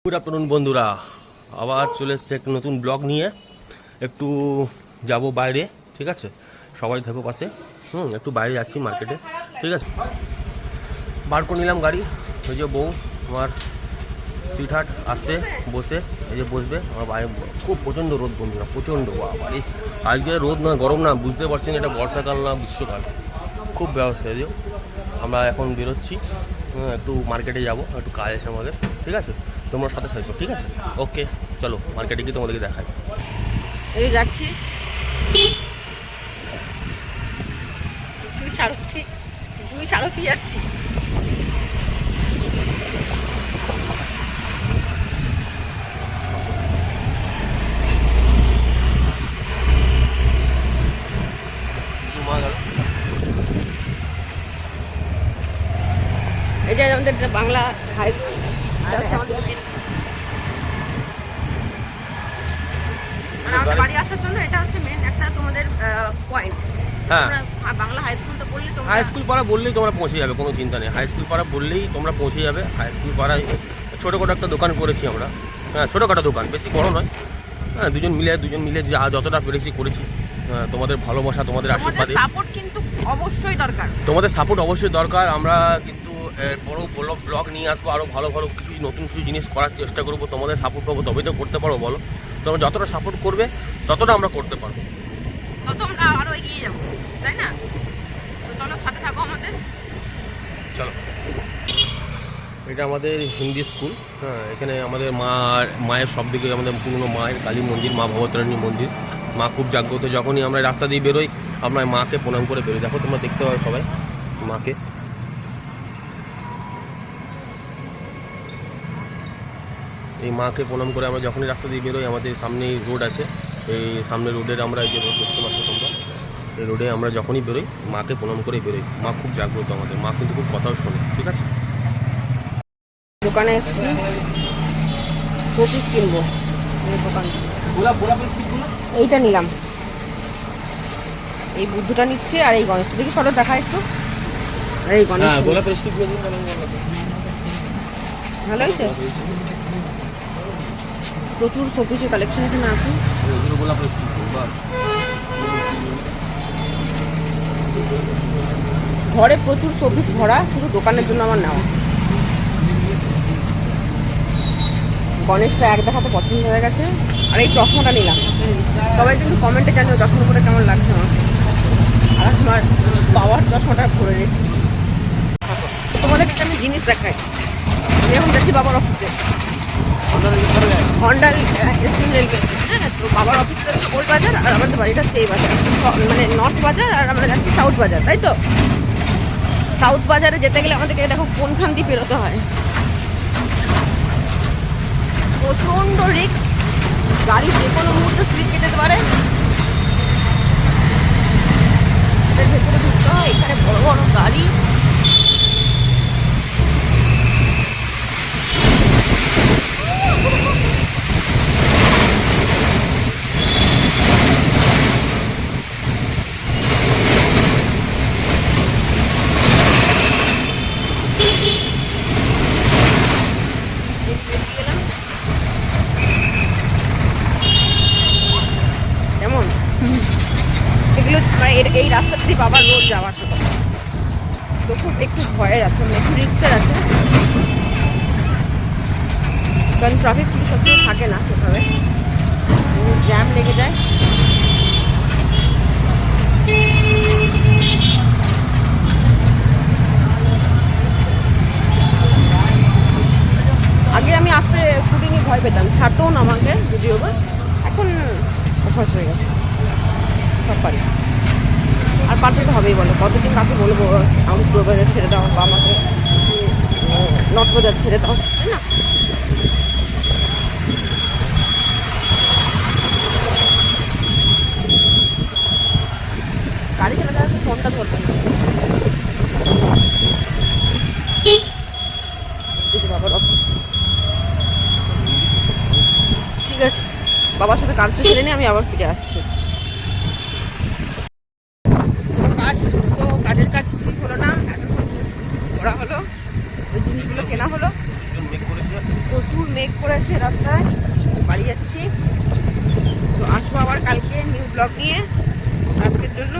Good afternoon বন্ধুরা, আবার চলে এসছে একটা নতুন ব্লগ নিয়ে। একটু যাব বাইরে, ঠিক আছে? সবাই থাকো পাশে। একটু বাইরে যাচ্ছি মার্কেটে, ঠিক আছে? বার করে নিলাম গাড়ি। ওই যে বউ আমার সুইটহার্ট আসছে, বসে এই যে বসবে আমার বাইরে। খুব প্রচণ্ড রোদ বন্ধুরা, প্রচণ্ড বাড়ি। আজকে রোদ না গরম না বুঝতে পারছি না, এটা বর্ষাকাল না গ্রীষ্মকাল। খুব ব্যবস্থা যে আমরা এখন বেরোচ্ছি, একটু মার্কেটে যাব, একটু কাজ আছে আমাদের, ঠিক আছে? তোমরা সাথে থাকবে, ঠিক আছে? ওকে, চলো মার্কেটে গিয়ে তোমাদেরকে দেখাই। এই যাচ্ছি, দুই সারথি যাচ্ছি। এই যে আমাদের বাংলা হাই স্কুল, এটা হচ্ছে আমাদের বাড়ি আসার জন্য এটা হচ্ছে মেন একটা তোমাদের পয়েন্ট। হ্যাঁ, বাংলা হাই স্কুলটা বললে তোমরা হাই স্কুল পাড়া বললেই তোমরা পৌঁছে যাবে, কোনো চিন্তা নেই। হাই স্কুল পাড়া বললেই তোমরা পৌঁছে যাবে। হাই স্কুল পাড়ায় ছোটোখাটো একটা দোকান করেছি আমরা। হ্যাঁ, ছোটোখাটো দোকান, বেশি বড় নয়। হ্যাঁ, দুজন মিলে যা যতটা পেরেছি করেছি। হ্যাঁ, তোমাদের ভালোবাসা, তোমাদের আশীর্বাদে সাপোর্ট কিন্তু অবশ্যই দরকার। তোমাদের সাপোর্ট অবশ্যই দরকার। আমরা কিন্তু বড় ব্লগ নিয়ে আসবো, আরও ভালো ভালো কিছু নতুন কিছু জিনিস করার চেষ্টা করবো। তোমাদের সাপোর্ট পাবো তবেই তো করতে পারবো, বলো? তোমরা যতটা সাপোর্ট করবে ততটা আমরা করতে পারবো, তত আমরা আরও এগিয়ে যাবো, তাই না? তো চলো সাথে থাকো আমাদের। চলো। এটা আমাদের হিন্দি স্কুল। হ্যাঁ, এখানে আমাদের মায়ের সব দিকে আমাদের পুরনো মায়ের কালী মন্দির, মা ভবতারিণী মন্দির। মা খুব জাগ্রত। যখনই আমরা রাস্তা দিয়ে বেরোই আমরা মাকে প্রণাম করে বেরোই। দেখো তোমরা দেখতে পাবে সবাই মাকে। এই মাকে প্রণাম করে আমরা যখনই রাস্তা দিয়ে বেরোই, আমাদের সামনেই রোড আছে, এই সামনে রোডের আমরা এই যে রোড দেখতে পাচ্ছ তোমরা, এই রোডে আমরা যখনই বেরোই মাকে প্রণাম করে বেরোই। মা খুব জাগ্রত আমাদের, মা কিন্তু খুব কথাও শোনে, ঠিক আছে? দোকানে এসেছি, শোপিস কিনবো। দোকান এইটা নিলাম, এই বুদ্ধটা নিচ্ছে, আর এই গণেশটা দেখি সরো দেখা একটু। আর এই গণেশ ভালো হয়েছে, প্রচুর শোপিসের কালেকশন এখানে আছে। ঘরে প্রচুর শোপিস ভরা, শুধু দোকানের জন্য আমার নেওয়া। গণেশটা এক দেখাতে পছন্দ হয়ে গেছে। আর এই চশমাটা নিলাম। সবাই কিন্তু কমেন্টে জানিও চশমা পরে কেমন লাগছে আমার। আর আমার বাবার চশমাটা পরে রেখেছি। তোমাদেরকে আমি জিনিস দেখাই। আমি এখন যাচ্ছি বাবার অফিসে, হন্ডা স্টিম রেলওয়ে। হ্যাঁ, তো বাবার অফিসটা হচ্ছে ওই বাজার, আর আমাদের বাড়িটা হচ্ছে এই বাজার, মানে নর্থ বাজার, আর আমরা যাচ্ছি সাউথ বাজার, তাই তো? সাউথ বাজারে যেতে গেলে আমাদেরকে দেখো কোনখান দিয়ে বেরোতে হয়। প্রচণ্ড রিস্ক, গাড়ি যে কোনো মুহূর্তে স্পিড কেটে যেতে পারে। এটার ভেতরে ঢুকতে হয়, এখানে বড় বড় গাড়ি। কেমন এগুলো, মানে এই রাস্তা দিয়ে বাবার রোজ যাওয়ার কথা, তো খুব একটু ভয়ের আছে, মানে একটু রিস্কের আছে, কারণ ট্রাফিক পুলিশ সবসময় থাকে না সেভাবে, জ্যাম লেগে যায়। আগে আমি আসতে শুটিংয়ে ভয় পেতাম, ছাড়তেও না আমাকে যদিও বা, এখন অভ্যাস হয়ে গেছে, সব পারি। আর পারতে তো হবেই, বলো কতদিন কাকে বলবো আমি পুরো বাজার ছেড়ে দাও বা আমাকে নর্থ বাজার ছেড়ে দাও, তাই না? গাড়ি চালাতে ফোনটা ধরবে না। বাবার অফিস, ঠিক আছে, বাবার সাথে কাজটা ছেড়ে নিয়ে আমি আবার ফিরে আসছি। কাজের কাজ কিছুই হলো না, এতক্ষণ করা হলো, ওই জিনিসগুলো কেনা হলো, প্রচুর মেঘ করেছে রাস্তায়, বাড়ি যাচ্ছি। তো আসবো আবার কালকে নিউ ব্লগ নিয়ে। আজকের জন্য